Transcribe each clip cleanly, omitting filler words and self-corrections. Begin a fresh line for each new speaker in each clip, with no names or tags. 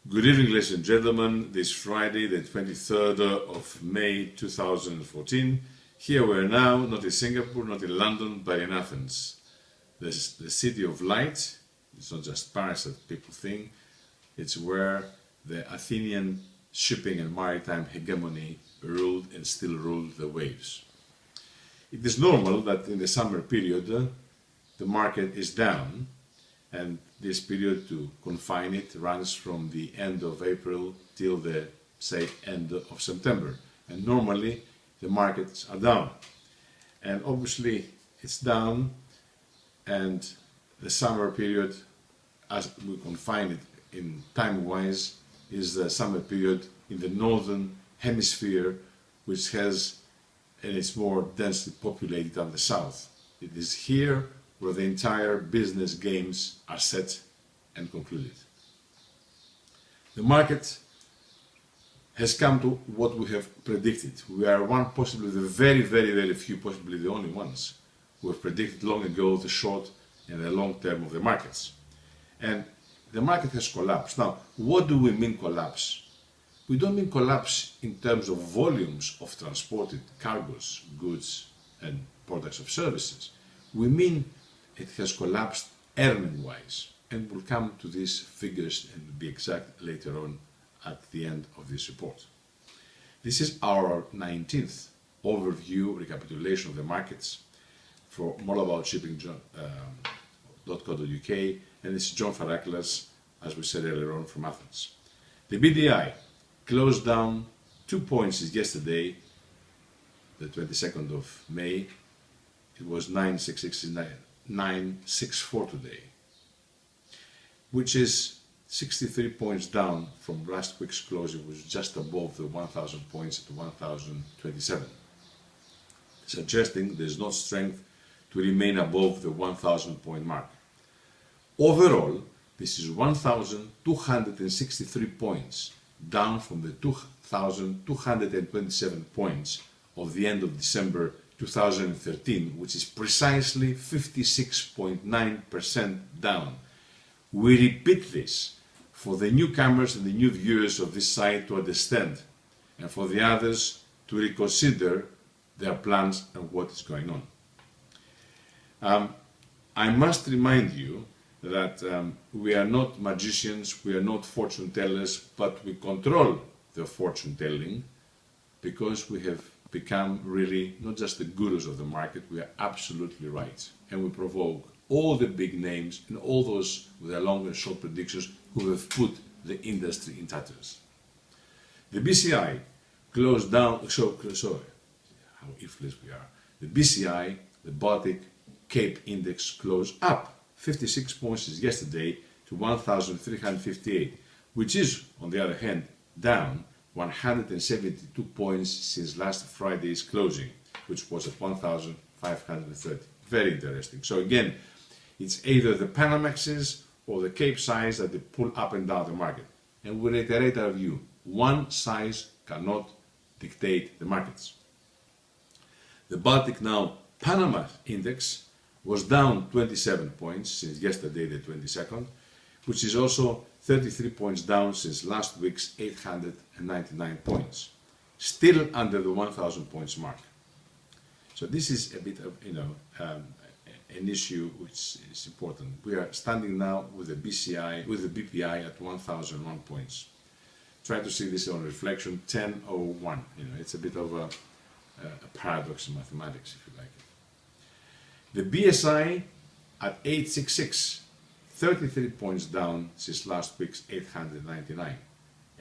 Good evening, ladies and gentlemen. This Friday, the 23rd of May 2014. Here we are now, not in Singapore, not in London, but in Athens. This is the city of light. It's not just Paris that people think. It's where the Athenian shipping and maritime hegemony ruled and still ruled the waves. It is normal that in the summer period the market is down, and this period, to confine it, runs from the end of April till the, say, end of September. And normally the markets are down. And obviously it's down, and the summer period, as we confine it in time-wise, is the summer period in the northern hemisphere, which has, and it's more densely populated than the south. It is here where the entire business games are set and concluded. The market has come to what we have predicted. We are possibly the very few, possibly the only ones who have predicted long ago the short and the long term of the markets. And the market has collapsed. Now, what do we mean collapse? We don't mean collapse in terms of volumes of transported cargoes, goods and products of services. We mean it has collapsed earning-wise, and we'll come to these figures and be exact later on at the end of this report. This is our 19th overview recapitulation of the markets for Allaboutshipping.co.uk, and this is John FARACLAS, as we said earlier on, from Athens. The BDI closed down 2 points yesterday, the 22nd of May. It was 964 today, which is 63 points down from last week's close. It was just above the 1,000 points at 1,027, suggesting there is not strength to remain above the 1,000 point mark. Overall, this is 1,263 points, down from the 2,227 points of the end of December 2013, which is precisely 56.9% down. We repeat this for the newcomers and the new viewers of this site to understand, and for the others to reconsider their plans and what is going on. I must remind you that we are not magicians, we are not fortune tellers, but we control the fortune telling because we have become really not just the gurus of the market, we are absolutely right. And we provoke all the big names and all those with their long and short predictions who have put the industry in tatters. The BCI closed down, so how influenced we are. The BCI, the Baltic Cape Index, closed up 56 points yesterday to 1,358, which is, on the other hand, down 172 points since last Friday's closing, which was at 1,530. Very interesting. So again, it's either the Panamaxes or the Cape size that they pull up and down the market. And we reiterate our view, one size cannot dictate the markets. The Baltic now Panama Index was down 27 points since yesterday, the 22nd, which is also 33 points down since last week's 899 points, still under the 1,000 points mark. So this is a bit of, an issue which is important. We are standing now with the BCI, with the BPI at 1,001 points. Try to see this on reflection, 1001. It's a bit of a paradox in mathematics, if you like it. The BSI at 866. 33 points down since last week's 899,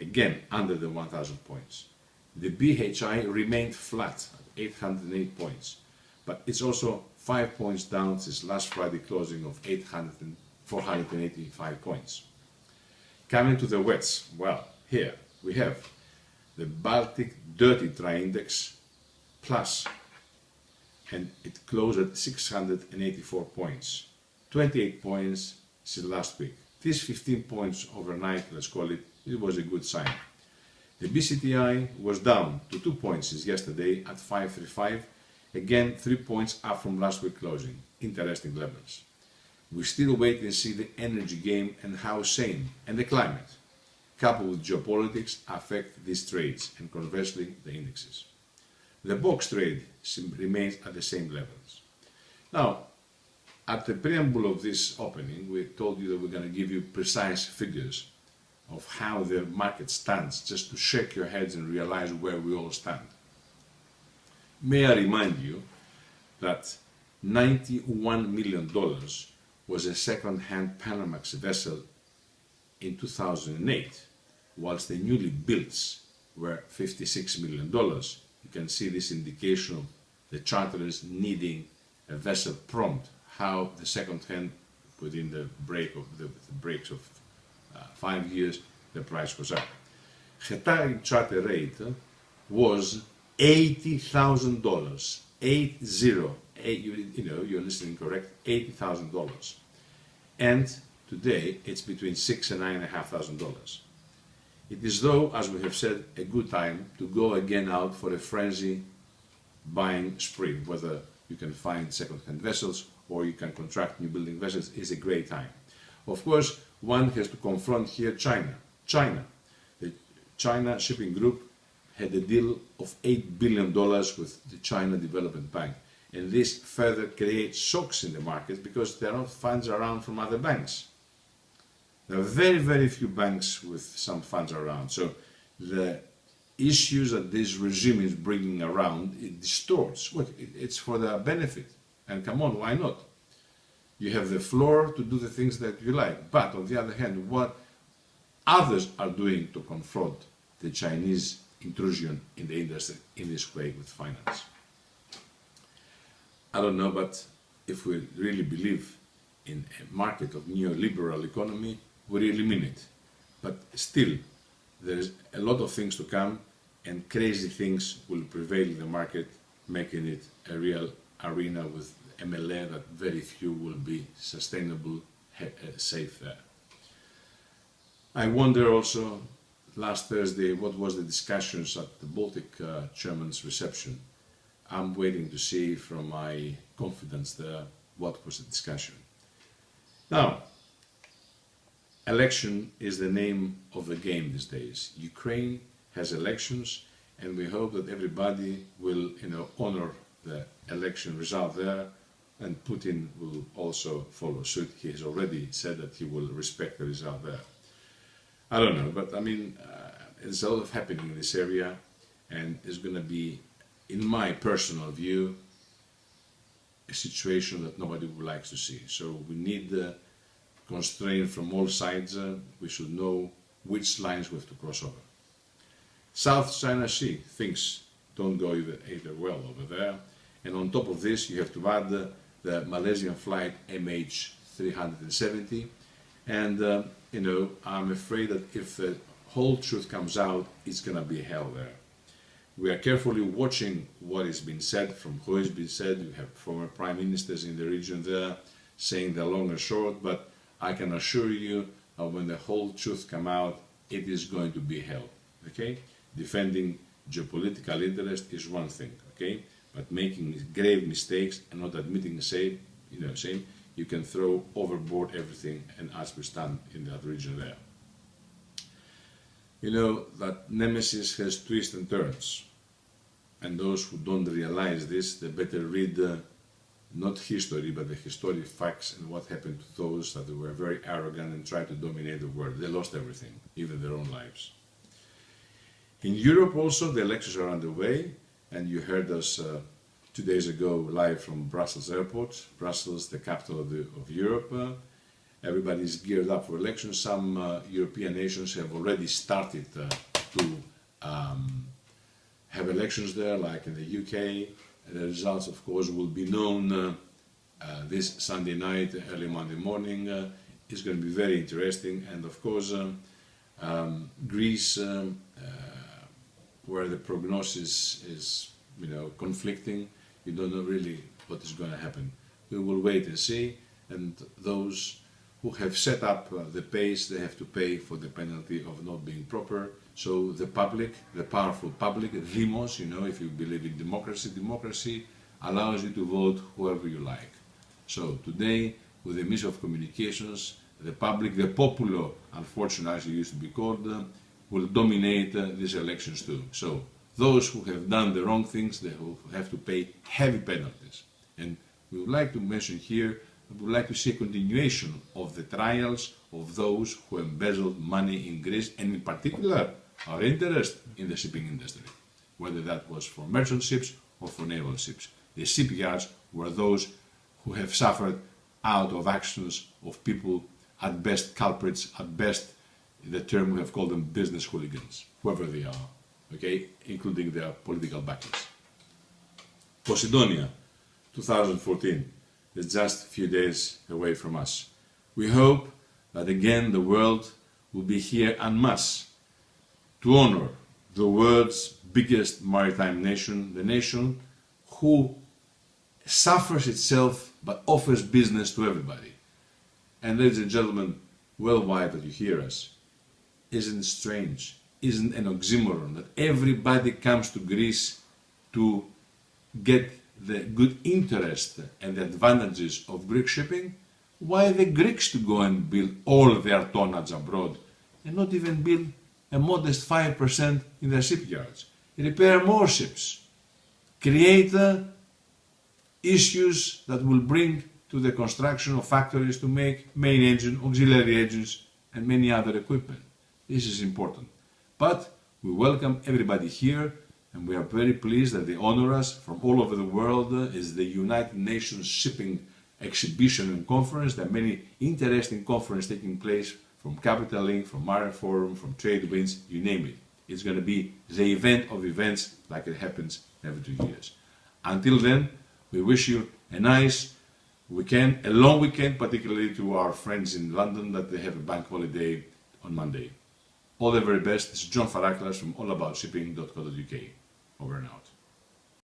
again under the 1,000 points. The BHI remained flat at 808 points, but it's also 5 points down since last Friday closing of 485 points. Coming to the wets, well, here we have the Baltic Dirty Dry Index plus, and it closed at 684 points, 28 points since last week. These 15 points overnight, let's call it, it was a good sign. The BCTI was down to 2 points since yesterday at 535, again 3 points up from last week closing. Interesting levels. We still wait and see the energy game and how sane, and the climate. coupled with geopolitics, affect these trades and conversely the indexes. The box trade remains at the same levels. Now, at the preamble of this opening, we told you that we're going to give you precise figures of how the market stands, just to shake your heads and realize where we all stand. May I remind you that $91 million was a second-hand Panamax vessel in 2008, whilst the newly builts were $56 million. You can see this indication of the charterers needing a vessel prompt, how the second-hand, within the breaks of 5 years, the price goes up. Qatari charter rate was $80,000. 80, you're listening correct, $80,000. And today it's between $6,000 and $9,500. It is, though, as we have said, a good time to go again out for a frenzy buying spree. Whether you can find second-hand vessels or you can contract new building vessels is a great time. Of course, one has to confront here China. The China Shipping Group had a deal of $8 billion with the China Development Bank. And this further creates shocks in the market because there are not funds around from other banks. There are very, very few banks with some funds around. So the issues that this regime is bringing around, it distorts. Look, it's for their benefit. And come on, why not? You have the floor to do the things that you like. But on the other hand, what others are doing to confront the Chinese intrusion in the industry in this way with finance. I don't know, but if we really believe in a market of neoliberal economy, we really mean it. But still, there's a lot of things to come, and crazy things will prevail in the market, making it a real arena with MLA that very few will be sustainable, safe there. I wonder also, last Thursday, what was the discussions at the Baltic Chairman's reception? I'm waiting to see from my confidence there what was the discussion. Now, election is the name of the game these days. Ukraine has elections, and we hope that everybody will, honor the election result there, and Putin will also follow suit. He has already said that he will respect the result there. I don't know, but I mean, there's a lot of happening in this area, and it's going to be, in my personal view, a situation that nobody would like to see. So we need constraint from all sides. We should know which lines we have to cross over. South China Sea, things don't go either well over there. And on top of this, you have to add the Malaysian flight MH370. And, I'm afraid that if the whole truth comes out, it's going to be hell there. We are carefully watching what is being said, from who has been said. You have former prime ministers in the region there saying the long and short, but I can assure you that when the whole truth comes out, it is going to be hell. Okay? Defending geopolitical interest is one thing, okay? But making grave mistakes and not admitting same, you can throw overboard everything, and as we stand in that region there. You know that Nemesis has twists and turns, and those who don't realize this, they better read not history, but the historic facts and what happened to those that were very arrogant and tried to dominate the world. They lost everything, even their own lives. In Europe also, the elections are underway, and you heard us 2 days ago live from Brussels airport. Brussels, the capital of Europe. Everybody's geared up for elections. Some European nations have already started to have elections there, like in the UK. The results, of course, will be known this Sunday night, early Monday morning. It's going to be very interesting. And of course, Greece, where the prognosis is, conflicting. You don't know really what is going to happen. We will wait and see. And those who have set up the pace, they have to pay for the penalty of not being proper. So the public, the powerful public, demos, if you believe in democracy, democracy allows you to vote whoever you like. So today, with the means of communications, the public, the populo, unfortunately as it used to be called, will dominate these elections too. So those who have done the wrong things, they will have to pay heavy penalties. And we would like to mention here, we would like to see a continuation of the trials of those who embezzled money in Greece, and in particular our interest in the shipping industry, whether that was for merchant ships or for naval ships. The shipyards were those who have suffered out of actions of people, at best culprits, at best the term we have called them business hooligans, whoever they are, okay, including their political backers. Posidonia, 2014, is just a few days away from us. We hope that again the world will be here en masse to honor the world's biggest maritime nation, the nation who suffers itself but offers business to everybody. And ladies and gentlemen, worldwide that you hear us, isn't it strange, isn't an oxymoron that everybody comes to Greece to get the good interest and the advantages of Greek shipping? Why the Greeks to go and build all their tonnage abroad and not even build a modest 5% in their shipyards? Repair more ships, create issues that will bring to the construction of factories to make main engine, auxiliary engines and many other equipment. This is important. But we welcome everybody here, and we are very pleased that they honor us from all over the world. Is the United Nations Shipping Exhibition and Conference. There are many interesting conferences taking place from Capital Link, from Marine Forum, from Trade Winds, you name it. It's going to be the event of events like it happens every 2 years. Until then, we wish you a nice weekend, a long weekend, particularly to our friends in London that they have a bank holiday on Monday. All the very best. This is John FARACLAS from Allaboutshipping.co.uk. Over and out.